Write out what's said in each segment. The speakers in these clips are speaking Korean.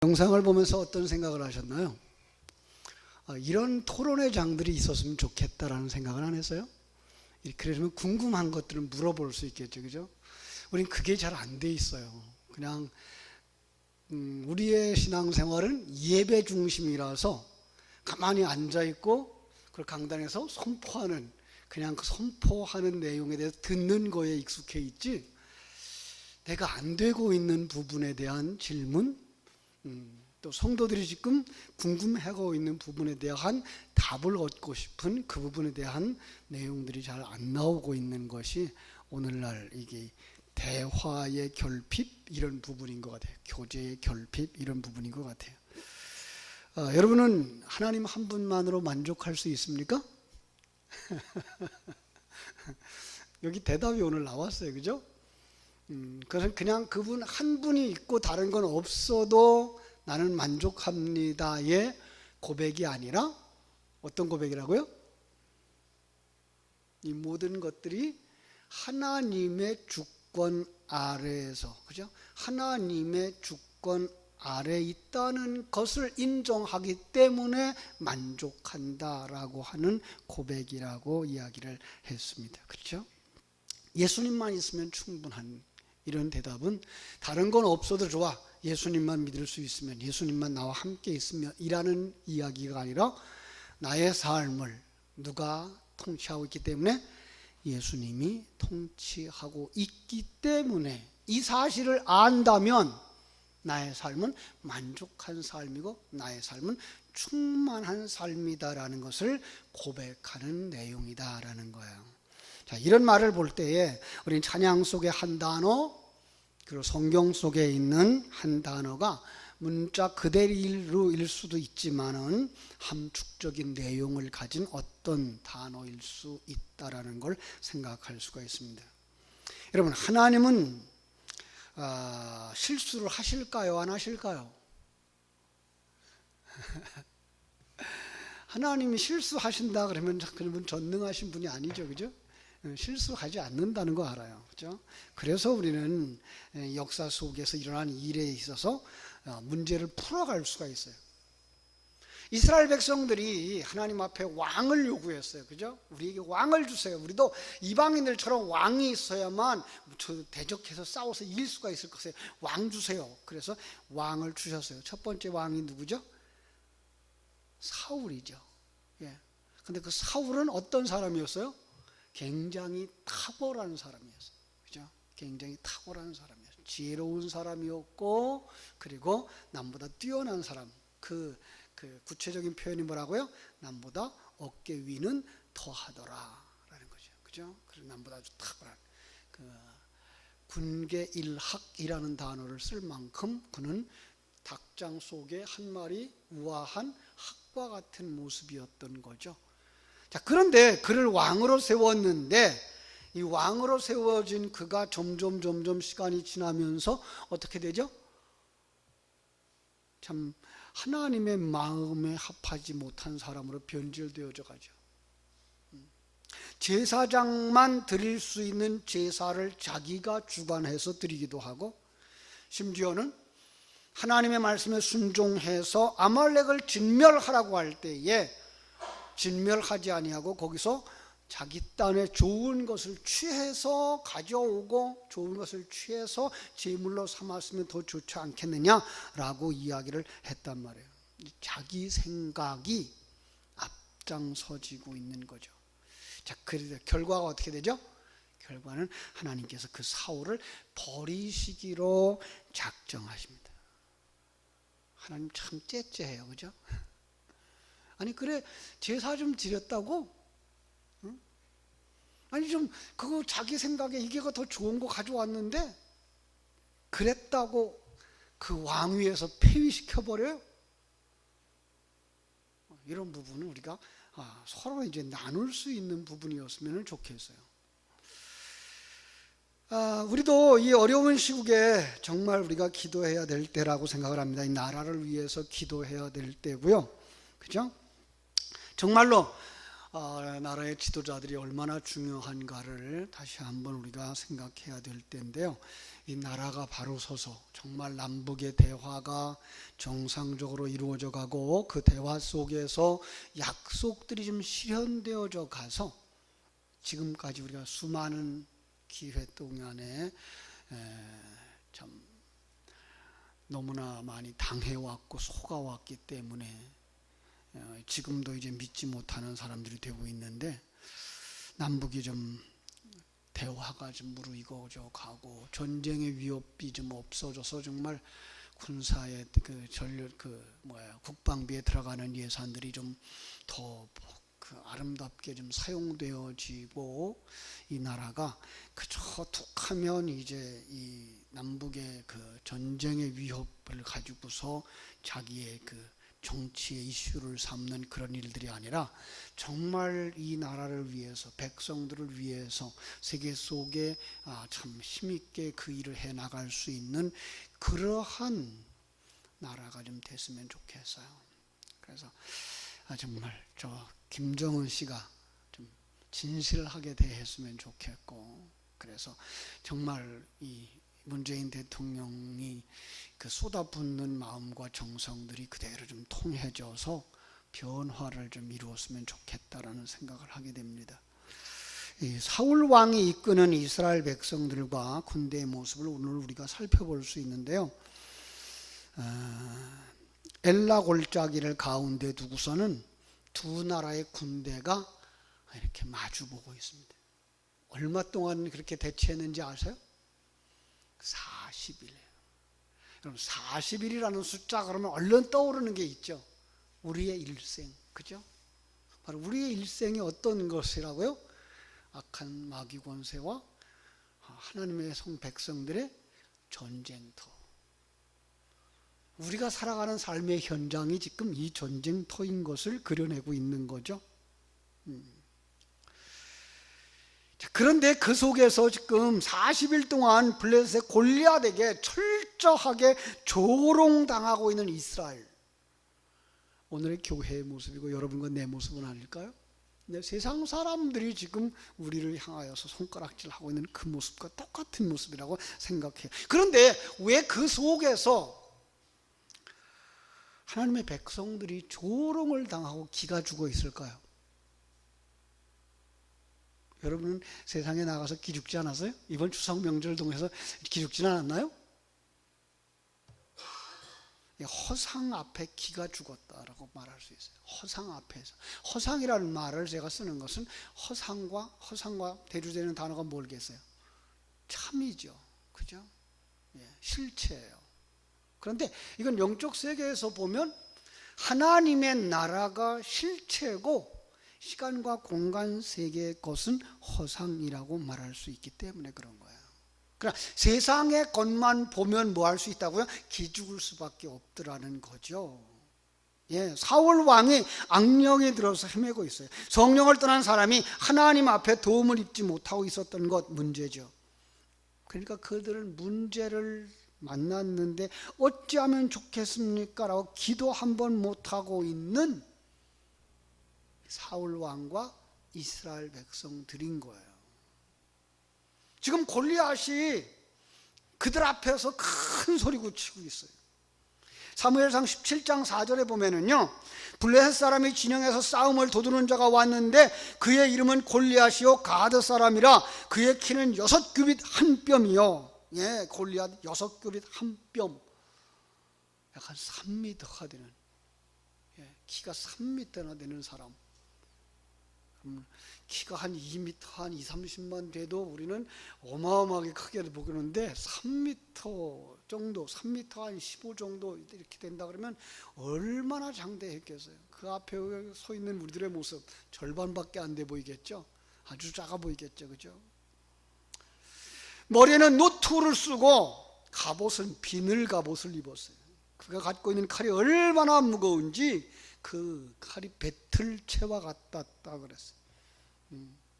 영상을 보면서 어떤 생각을 하셨나요? 이런 토론의 장들이 있었으면 좋겠다라는 생각을 안 했어요? 그러면 궁금한 것들은 물어볼 수 있겠죠, 그죠? 우린 그게 잘 안 돼 있어요. 그냥 우리의 신앙생활은 예배 중심이라서 가만히 앉아 있고 그 강단에서 선포하는, 그냥 그 선포하는 내용에 대해서 듣는 거에 익숙해 있지, 내가 안 되고 있는 부분에 대한 질문, 또 성도들이 지금 궁금해하고 있는 부분에 대한 답을 얻고 싶은 그 부분에 대한 내용들이 잘 안 나오고 있는 것이 오늘날 이게 대화의 결핍 이런 부분인 것 같아요. 교제의 결핍 이런 부분인 것 같아요. 여러분은 하나님 한 분만으로 만족할 수 있습니까? 여기 대답이 오늘 나왔어요, 그죠? 그래서 그냥 그분 한 분이 있고 다른 건 없어도 나는 만족합니다의 고백이 아니라 어떤 고백이라고요? 이 모든 것들이 하나님의 주권 아래에서, 그죠? 하나님의 주권 아래에 있다는 것을 인정하기 때문에 만족한다라고 하는 고백이라고 이야기를 했습니다. 그렇죠? 예수님만 있으면 충분한 이런 대답은 다른 건 없어도 좋아, 예수님만 믿을 수 있으면, 예수님만 나와 함께 있으면 이라는 이야기가 아니라 나의 삶을 누가 통치하고 있기 때문에, 예수님이 통치하고 있기 때문에 이 사실을 안다면 나의 삶은 만족한 삶이고 나의 삶은 충만한 삶이다라는 것을 고백하는 내용이다라는 거예요. 자, 이런 말을 볼 때에 우리는 찬양 속의 한 단어, 그리고 성경 속에 있는 한 단어가 문자 그대로일 수도 있지만은 함축적인 내용을 가진 어떤 단어일 수 있다라는 걸 생각할 수가 있습니다. 여러분, 하나님은 실수를 하실까요? 안 하실까요? 하나님이 실수하신다 그러면 전능하신 분이 아니죠, 그죠? 실수하지 않는다는 거 알아요, 그죠? 그래서 우리는 역사 속에서 일어난 일에 있어서 문제를 풀어갈 수가 있어요. 이스라엘 백성들이 하나님 앞에 왕을 요구했어요, 그죠? 우리에게 왕을 주세요. 우리도 이방인들처럼 왕이 있어야만 대적해서 싸워서 이길 수가 있을 것이에요. 왕 주세요. 그래서 왕을 주셨어요. 첫 번째 왕이 누구죠? 사울이죠. 예. 근데 그 사울은 어떤 사람이었어요? 굉장히 탁월한 사람이었어요. 그죠? 굉장히 탁월한 사람이었어요. 지혜로운 사람이었고, 그리고 남보다 뛰어난 사람. 그 구체적인 표현이 뭐라고요? 남보다 어깨 위는 더하더라 라는 거죠. 그죠? 그래서 남보다 아주 탁월한 군계일학이라는 단어를 쓸 만큼 그는 닭장 속에 한 마리 우아한 학과 같은 모습이었던 거죠. 자, 그런데 그를 왕으로 세웠는데 이 왕으로 세워진 그가 점점 시간이 지나면서 어떻게 되죠? 참 하나님의 마음에 합하지 못한 사람으로 변질되어져 가죠. 제사장만 드릴 수 있는 제사를 자기가 주관해서 드리기도 하고, 심지어는 하나님의 말씀에 순종해서 아말렉을 진멸하라고 할 때에 진멸하지 아니하고 거기서 자기 딴에 좋은 것을 취해서 가져오고 좋은 것을 취해서 제물로 삼았으면 더 좋지 않겠느냐라고 이야기를 했단 말이에요. 자기 생각이 앞장서지고 있는 거죠. 자, 그래서 결과가 어떻게 되죠? 결과는 하나님께서 그 사울을 버리시기로 작정하십니다. 하나님 참 째째해요, 그죠? 아니, 그래 제사 좀 드렸다고? 응? 아니, 좀 그거 자기 생각에 이게 더 좋은 거 가져왔는데 그랬다고 그 왕위에서 폐위시켜버려요? 이런 부분은 우리가 서로 이제 나눌 수 있는 부분이었으면 좋겠어요. 우리도 이 어려운 시국에 정말 우리가 기도해야 될 때라고 생각을 합니다. 이 나라를 위해서 기도해야 될 때고요, 그죠? 정말로 나라의 지도자들이 얼마나 중요한가를 다시 한번 우리가 생각해야 될 때인데요. 이 나라가 바로 서서 정말 남북의 대화가 정상적으로 이루어져 가고 그 대화 속에서 약속들이 좀 실현되어져 가서 지금까지 우리가 수많은 기회 동안에 참 너무나 많이 당해왔고 속아왔기 때문에 지금도 이제 믿지 못하는 사람들이 되고 있는데, 남북이 좀 대화가 좀 무르익어져 가고 전쟁의 위협이 좀 없어져서 정말 군사의 국방비에 들어가는 예산들이 좀 더 아름답게 좀 사용되어지고, 이 나라가 그저 툭하면 이제 이 남북의 그 전쟁의 위협을 가지고서 자기의 그 정치의 이슈를 삼는 그런 일들이 아니라 정말 이 나라를 위해서, 백성들을 위해서 세계 속에 참 힘있게 그 일을 해 나갈 수 있는 그러한 나라가 좀 됐으면 좋겠어요. 그래서 정말 저 김정은 씨가 좀 진실하게 대했으면 좋겠고, 그래서 정말 이 문재인 대통령이 그 쏟아붓는 마음과 정성들이 그대로 좀 통해져서 변화를 좀 이루었으면 좋겠다라는 생각을 하게 됩니다. 이 사울 왕이 이끄는 이스라엘 백성들과 군대의 모습을 오늘 우리가 살펴볼 수 있는데요. 엘라 골짜기를 가운데 두고서는 두 나라의 군대가 이렇게 마주보고 있습니다. 얼마 동안 그렇게 대치했는지 아세요? 40일. 여러분, 40일이라는 숫자 그러면 얼른 떠오르는 게 있죠. 우리의 일생, 그죠? 바로 우리의 일생이 어떤 것이라고요? 악한 마귀 권세와 하나님의 성 백성들의 전쟁터. 우리가 살아가는 삶의 현장이 지금 이 전쟁터인 것을 그려내고 있는 거죠. 그런데 그 속에서 지금 40일 동안 블레셋의 골리앗에게 철저하게 조롱당하고 있는 이스라엘. 오늘의 교회의 모습이고 여러분과 내 모습은 아닐까요? 근데 세상 사람들이 지금 우리를 향하여서 손가락질하고 있는 그 모습과 똑같은 모습이라고 생각해요. 그런데 왜 그 속에서 하나님의 백성들이 조롱을 당하고 기가 죽어 있을까요? 여러분은 세상에 나가서 기죽지 않았어요? 이번 추석 명절을 통해서 기죽지는 않았나요? 허상 앞에 기가 죽었다라고 말할 수 있어요. 허상 앞에서. 허상이라는 말을 제가 쓰는 것은 허상과 대조되는 단어가 뭘겠어요? 참이죠. 그죠? 실체예요. 그런데 이건 영적 세계에서 보면 하나님의 나라가 실체고 시간과 공간 세계의 것은 허상이라고 말할 수 있기 때문에 그런 거예요. 그러나 세상의 것만 보면 뭐 할 수 있다고요? 기죽을 수밖에 없더라는 거죠. 사울 왕이 악령이 들어서 헤매고 있어요. 성령을 떠난 사람이 하나님 앞에 도움을 입지 못하고 있었던 것 문제죠. 그러니까 그들은 문제를 만났는데 어찌하면 좋겠습니까? 라고 기도 한번 못하고 있는 사울 왕과 이스라엘 백성들인 거예요. 지금 골리앗이 그들 앞에서 큰 소리고 치고 있어요. 사무엘상 17장 4절에 보면은요, 블레셋 사람이 진영에서 싸움을 도두는 자가 왔는데 그의 이름은 골리앗이요 가드 사람이라 그의 키는 6규빗 한 뼘이요. 골리앗 6규빗 한 뼘, 약간 3m가 되는, 키가 3m나 되는 사람. 키가 한 2m, 한 2, 30만 돼도 우리는 어마어마하게 크게 보이는데 3m 정도, 3m 한 15 정도 이렇게 된다 그러면 얼마나 장대했겠어요. 그 앞에 서 있는 우리들의 모습 절반밖에 안 돼 보이겠죠. 아주 작아 보이겠죠. 그죠? 머리에는 노트를 쓰고 갑옷은 비늘 갑옷을 입었어요. 그가 갖고 있는 칼이 얼마나 무거운지 그 칼이 배틀채와 같았다 그랬어요.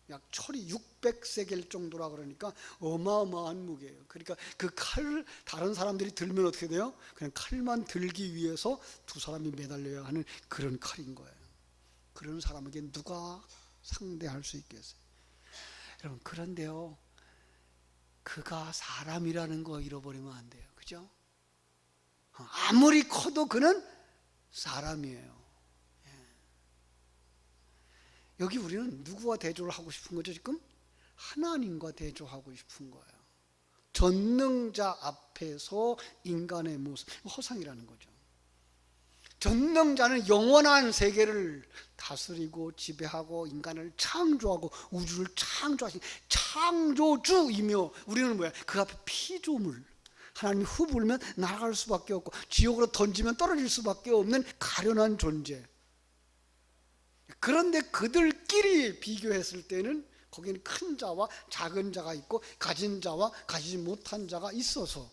약 철이 600세겔 정도라 그러니까 어마어마한 무게예요. 그러니까 그 칼을 다른 사람들이 들면 어떻게 돼요? 그냥 칼만 들기 위해서 두 사람이 매달려야 하는 그런 칼인 거예요. 그런 사람에게 누가 상대할 수 있겠어요? 여러분, 그런데요, 그가 사람이라는 거 잃어버리면 안 돼요. 그죠? 아무리 커도 그는 사람이에요. 여기 우리는 누구와 대조를 하고 싶은 거죠, 지금? 하나님과 대조하고 싶은 거예요. 전능자 앞에서 인간의 모습, 허상이라는 거죠. 전능자는 영원한 세계를 다스리고 지배하고 인간을 창조하고 우주를 창조하신 창조주이며, 우리는 뭐야? 그 앞에 피조물. 하나님이 후 불면 날아갈 수밖에 없고 지옥으로 던지면 떨어질 수밖에 없는 가련한 존재. 그런데 그들끼리 비교했을 때는 거기는 큰 자와 작은 자가 있고 가진 자와 가지지 못한 자가 있어서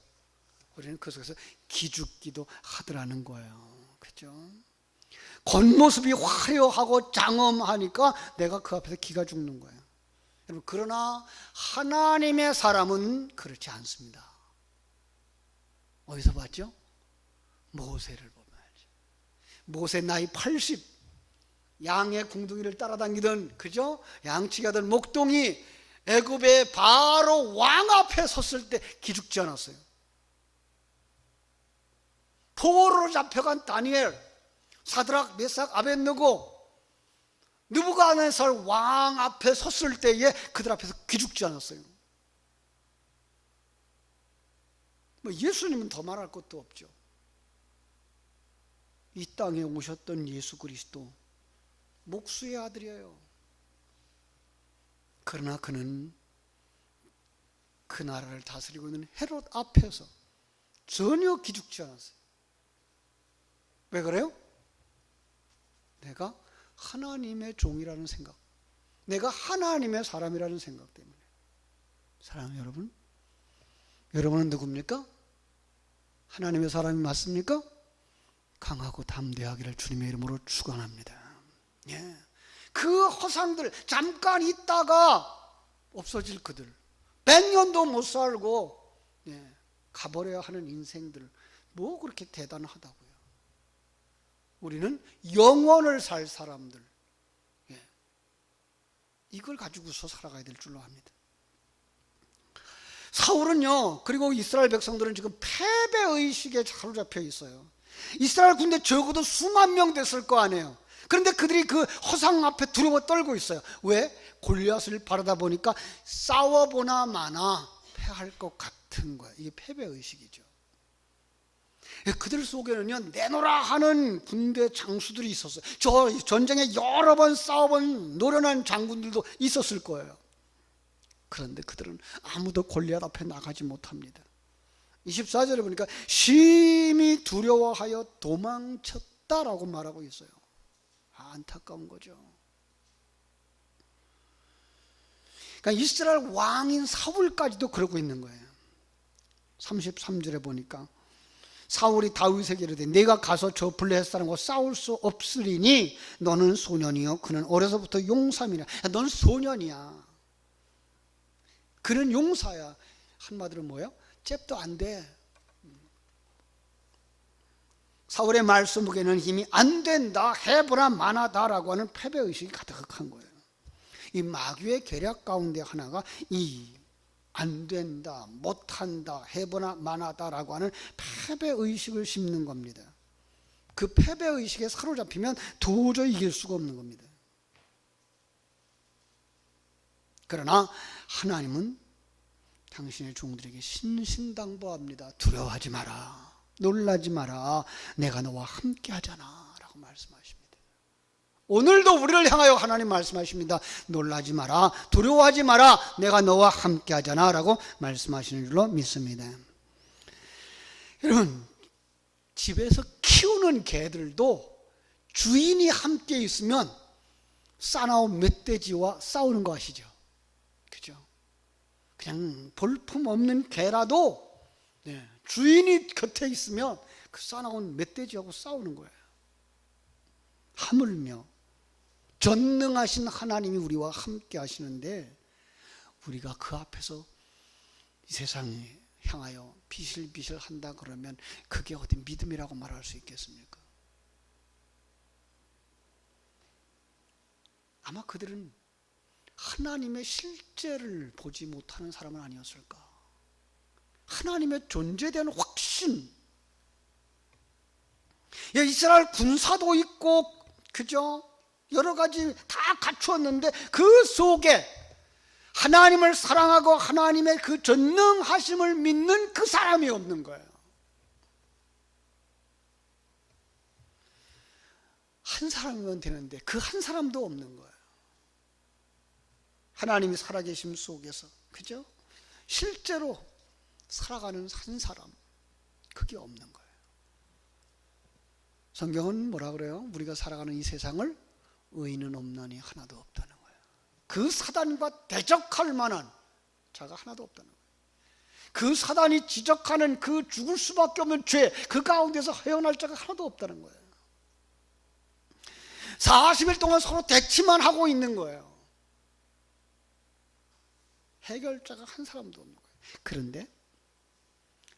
우리는 그 속에서 기죽기도 하더라는 거예요. 그죠? 겉모습이 화려하고 장엄하니까 내가 그 앞에서 기가 죽는 거예요. 여러분, 그러나 하나님의 사람은 그렇지 않습니다. 어디서 봤죠? 모세를 보면 알죠. 모세 나이 80, 양의 궁둥이를 따라다니던, 그죠? 양치기 하던 목동이 애굽의 바로 왕 앞에 섰을 때 기죽지 않았어요. 포로로 잡혀간 다니엘, 사드락, 메삭, 아벳느고, 느부갓네살 왕 앞에 섰을 때에 그들 앞에서 기죽지 않았어요. 뭐 예수님은 더 말할 것도 없죠. 이 땅에 오셨던 예수 그리스도, 목수의 아들이에요. 그러나 그는 그 나라를 다스리고 있는 헤롯 앞에서 전혀 기죽지 않았어요. 왜 그래요? 내가 하나님의 종이라는 생각, 내가 하나님의 사람이라는 생각 때문에. 사랑하는 여러분, 여러분은 누굽니까? 하나님의 사람이 맞습니까? 강하고 담대하기를 주님의 이름으로 축원합니다. 예. 그 허상들, 잠깐 있다가 없어질 그들, 100년도 못 살고 가버려야 하는 인생들, 뭐 그렇게 대단하다고요. 우리는 영원을 살 사람들, 이걸 가지고서 살아가야 될 줄로 압니다. 사울은요, 그리고 이스라엘 백성들은 지금 패배의식에 사로잡혀 있어요. 이스라엘 군대 적어도 수만 명 됐을 거 아니에요. 그런데 그들이 그 허상 앞에 두려워 떨고 있어요. 왜? 골리앗을 바라다 보니까 싸워보나 마나 패할 것 같은 거예요. 이게 패배의식이죠. 그들 속에는요, 내노라 하는 군대 장수들이 있었어요. 저 전쟁에 여러 번 싸워본 노련한 장군들도 있었을 거예요. 그런데 그들은 아무도 골리앗 앞에 나가지 못합니다. 24절에 보니까 심히 두려워하여 도망쳤다라고 말하고 있어요. 안타까운 거죠. 그러니까 이스라엘 왕인 사울까지도 그러고 있는 거예요. 33절에 보니까 사울이 다윗에게 이르되 내가 가서 저 블레셋 사람과 싸울 수 없으리니 너는 소년이요 그는 어려서부터 용사이라. 너는 소년이야. 그는 용사야. 한마디로 뭐예요? 잽도 안 돼. 사울의 말씀에는 힘이 안 된다, 해보나 마나다라고 하는 패배의식이 가득한 거예요. 이 마귀의 계략 가운데 하나가 이 안 된다, 못한다, 해보나 마나다라고 하는 패배의식을 심는 겁니다. 그 패배의식에 사로잡히면 도저히 이길 수가 없는 겁니다. 그러나 하나님은 당신의 종들에게 신신당부합니다. 두려워하지 마라, 놀라지 마라, 내가 너와 함께 하잖아 라고 말씀하십니다. 오늘도 우리를 향하여 하나님 말씀하십니다. 놀라지 마라, 두려워하지 마라, 내가 너와 함께 하잖아 라고 말씀하시는 줄로 믿습니다. 여러분, 집에서 키우는 개들도 주인이 함께 있으면 싸나운 멧돼지와 싸우는 거 아시죠? 그죠? 그냥 볼품없는 개라도 주인이 곁에 있으면 그 싸나운 멧돼지하고 싸우는 거예요. 하물며 전능하신 하나님이 우리와 함께 하시는데 우리가 그 앞에서 이 세상에 향하여 비실비실 한다 그러면 그게 어디 믿음이라고 말할 수 있겠습니까? 아마 그들은 하나님의 실제를 보지 못하는 사람은 아니었을까? 하나님의 존재에 대한 확신. 이스라엘 군사도 있고, 그죠? 여러 가지 다 갖추었는데 그 속에 하나님을 사랑하고 하나님의 그 전능하심을 믿는 그 사람이 없는 거예요. 한 사람이면 되는데 그 한 사람도 없는 거예요. 하나님이 살아계심 속에서, 그죠? 실제로 살아가는 한 사람, 그게 없는 거예요. 성경은 뭐라 그래요? 우리가 살아가는 이 세상을 의인은 없나니 하나도 없다는 거예요. 그 사단과 대적할 만한 자가 하나도 없다는 거예요. 그 사단이 지적하는 그 죽을 수밖에 없는 죄, 그 가운데서 헤어날 자가 하나도 없다는 거예요. 40일 동안 서로 대치만 하고 있는 거예요. 해결자가 한 사람도 없는 거예요. 그런데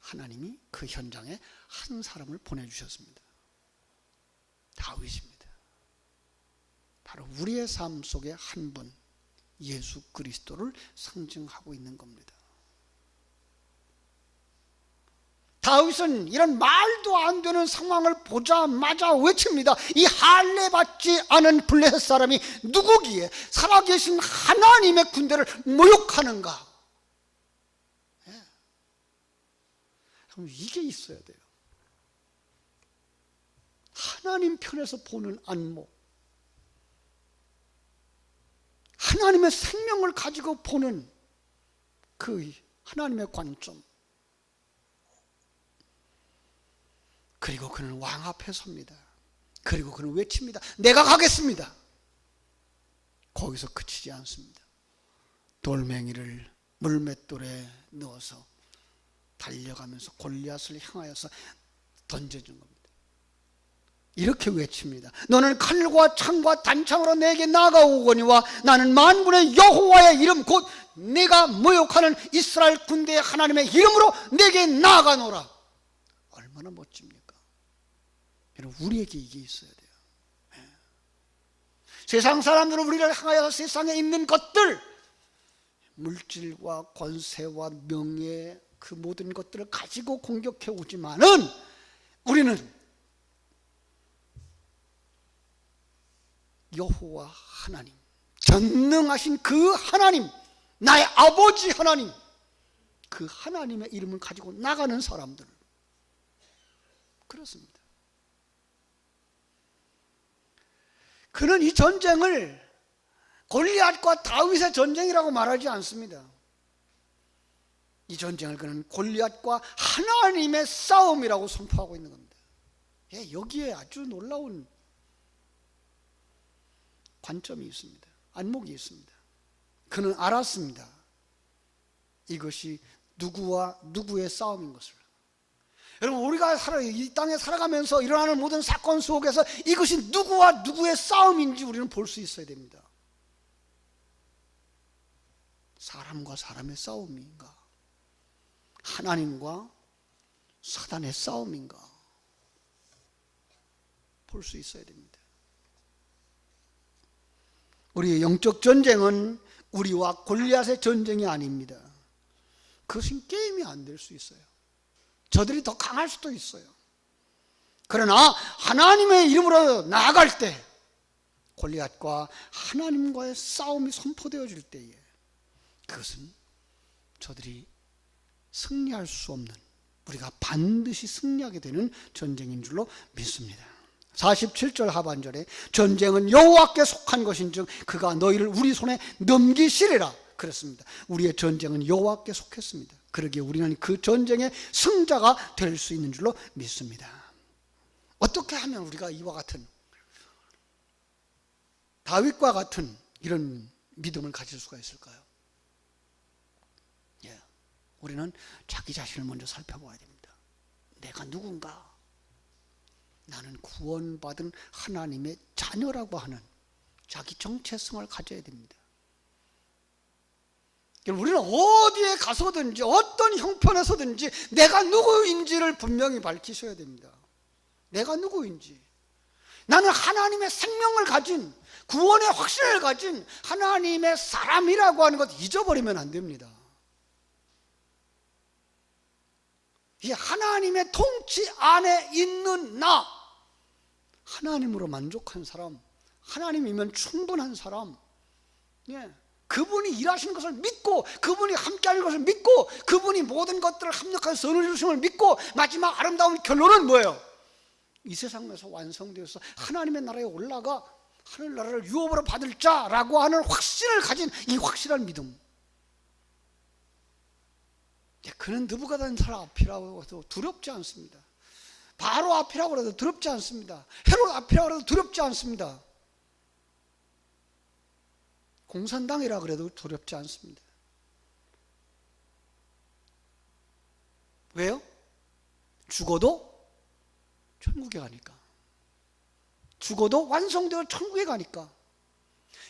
하나님이 그 현장에 한 사람을 보내주셨습니다. 다윗입니다. 바로 우리의 삶 속에 한 분, 예수 그리스도를 상징하고 있는 겁니다. 다윗은 이런 말도 안 되는 상황을 보자마자 외칩니다. 이 할례 받지 않은 블레셋 사람이 누구기에 살아계신 하나님의 군대를 모욕하는가? 이게 있어야 돼요. 하나님 편에서 보는 안목, 하나님의 생명을 가지고 보는 그 하나님의 관점. 그리고 그는 왕 앞에 섭니다. 그리고 그는 외칩니다. 내가 가겠습니다. 거기서 그치지 않습니다. 돌멩이를 물맷돌에 넣어서 달려가면서 골리앗을 향하여서 던져준 겁니다. 이렇게 외칩니다. 너는 칼과 창과 단창으로 내게 나아가오거니와 나는 만군의 여호와의 이름 곧 네가 모욕하는 이스라엘 군대의 하나님의 이름으로 내게 나아가노라. 얼마나 멋집니까? 여러분, 우리에게 이게 있어야 돼요. 세상 사람들은 우리를 향하여 세상에 있는 것들, 물질과 권세와 명예, 그 모든 것들을 가지고 공격해 오지만은 우리는 여호와 하나님, 전능하신 그 하나님, 나의 아버지 하나님, 그 하나님의 이름을 가지고 나가는 사람들, 그렇습니다. 그는 이 전쟁을 골리앗과 다윗의 전쟁이라고 말하지 않습니다. 이 전쟁을 그는 골리앗과 하나님의 싸움이라고 선포하고 있는 겁니다. 여기에 아주 놀라운 관점이 있습니다. 안목이 있습니다. 그는 알았습니다. 이것이 누구와 누구의 싸움인 것을. 여러분, 우리가 이 땅에 살아가면서 일어나는 모든 사건 속에서 이것이 누구와 누구의 싸움인지 우리는 볼 수 있어야 됩니다. 사람과 사람의 싸움인가? 하나님과 사단의 싸움인가? 볼 수 있어야 됩니다. 우리의 영적 전쟁은 우리와 골리앗의 전쟁이 아닙니다. 그것은 게임이 안 될 수 있어요. 저들이 더 강할 수도 있어요. 그러나 하나님의 이름으로 나아갈 때 골리앗과 하나님과의 싸움이 선포되어질 때에 그것은 저들이 승리할 수 없는, 우리가 반드시 승리하게 되는 전쟁인 줄로 믿습니다. 47절 하반절에 전쟁은 여호와께 속한 것인즉 그가 너희를 우리 손에 넘기시리라 그랬습니다. 우리의 전쟁은 여호와께 속했습니다. 그러기에 우리는 그 전쟁의 승자가 될 수 있는 줄로 믿습니다. 어떻게 하면 우리가 이와 같은, 다윗과 같은 이런 믿음을 가질 수가 있을까요? 우리는 자기 자신을 먼저 살펴봐야 됩니다. 내가 누군가? 나는 구원받은 하나님의 자녀라고 하는 자기 정체성을 가져야 됩니다. 우리는 어디에 가서든지 어떤 형편에서든지 내가 누구인지를 분명히 밝히셔야 됩니다. 내가 누구인지. 나는 하나님의 생명을 가진, 구원의 확신을 가진 하나님의 사람이라고 하는 것 잊어버리면 안 됩니다. 이 하나님의 통치 안에 있는 나, 하나님으로 만족한 사람, 하나님이면 충분한 사람, 예, 그분이 일하시는 것을 믿고, 그분이 함께하는 것을 믿고, 그분이 모든 것들을 합력하여 선을 주심을 믿고, 마지막 아름다운 결론은 뭐예요? 이 세상에서 완성되어서 하나님의 나라에 올라가 하늘나라를 유업으로 받을 자라고 하는 확신을 가진 이 확실한 믿음. 그는 느부갓네살 앞이라고 해도 두렵지 않습니다. 바로 앞이라고 해도 두렵지 않습니다. 헤롯 앞이라고 해도 두렵지 않습니다. 공산당이라 그래도 두렵지 않습니다. 왜요? 죽어도 천국에 가니까. 죽어도 완성되어 천국에 가니까.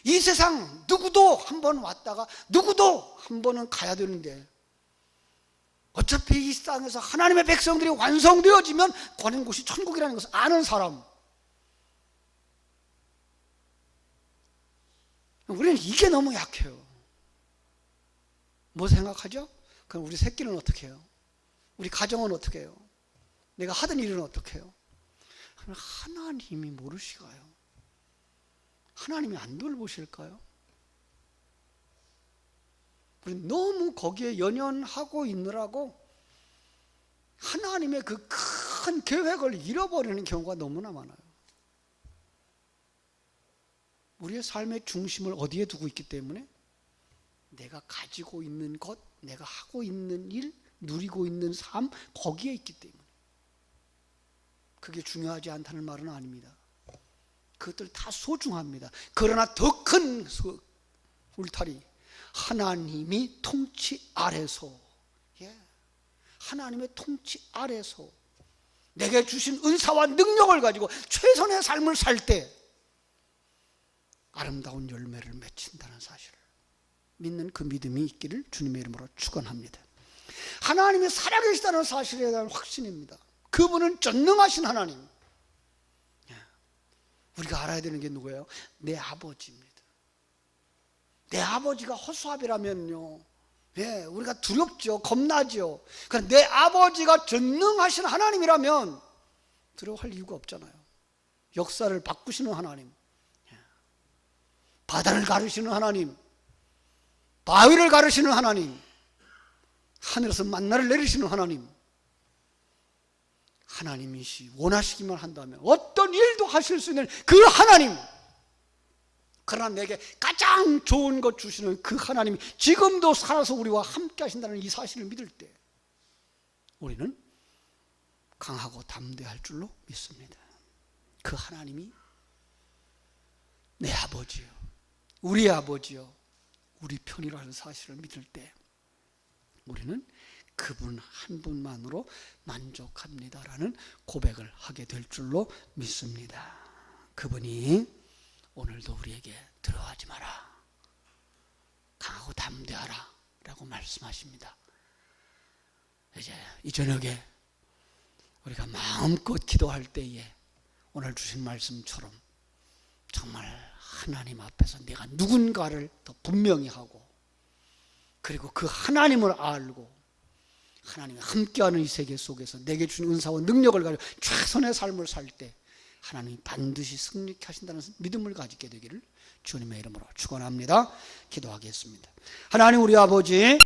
이 세상 누구도 한 번 왔다가 누구도 한 번은 가야 되는데, 어차피 이 땅에서 하나님의 백성들이 완성되어지면 가는 곳이 천국이라는 것을 아는 사람, 우리는 이게 너무 약해요. 뭐 생각하죠? 그럼 우리 새끼는 어떻게 해요? 우리 가정은 어떻게 해요? 내가 하던 일은 어떻게 해요? 하나님이 모르시가요? 하나님이 안 돌보실까요? 우리는 너무 거기에 연연하고 있느라고 하나님의 그 큰 계획을 잃어버리는 경우가 너무나 많아요. 우리의 삶의 중심을 어디에 두고 있기 때문에, 내가 가지고 있는 것, 내가 하고 있는 일, 누리고 있는 삶, 거기에 있기 때문에. 그게 중요하지 않다는 말은 아닙니다. 그것들 다 소중합니다. 그러나 더 큰 울타리, 하나님이 통치 아래서, 하나님의 통치 아래서 내게 주신 은사와 능력을 가지고 최선의 삶을 살 때 아름다운 열매를 맺힌다는 사실을 믿는 그 믿음이 있기를 주님의 이름으로 축원합니다. 하나님이 살아계시다는 사실에 대한 확신입니다. 그분은 전능하신 하나님. 우리가 알아야 되는 게 누구예요? 내 아버지입니다. 내 아버지가 허수아비라면요, 우리가 두렵죠. 겁나죠. 그러나 내 아버지가 전능하신 하나님이라면 두려워할 이유가 없잖아요. 역사를 바꾸시는 하나님, 바다를 가르시는 하나님, 바위를 가르시는 하나님, 하늘에서 만나를 내리시는 하나님, 하나님이시 원하시기만 한다면 어떤 일도 하실 수 있는 그 하나님, 그러나 내게 가장 좋은 것 주시는 그 하나님이 지금도 살아서 우리와 함께 하신다는 이 사실을 믿을 때 우리는 강하고 담대할 줄로 믿습니다. 그 하나님이 내 아버지요, 우리 아버지요, 우리 편이라는 사실을 믿을 때 우리는 그분 한 분만으로 만족합니다라는 고백을 하게 될 줄로 믿습니다. 그분이 오늘도 우리에게 두려워하지 마라, 강하고 담대하라 라고 말씀하십니다. 이제 이 저녁에 우리가 마음껏 기도할 때에 오늘 주신 말씀처럼 정말 하나님 앞에서 내가 누군가를 더 분명히 하고, 그리고 그 하나님을 알고 하나님이 함께하는 이 세계 속에서 내게 주신 은사와 능력을 가지고 최선의 삶을 살 때 하나님이 반드시 승리케 하신다는 믿음을 가지게 되기를 주님의 이름으로 축원합니다. 기도하겠습니다. 하나님 우리 아버지,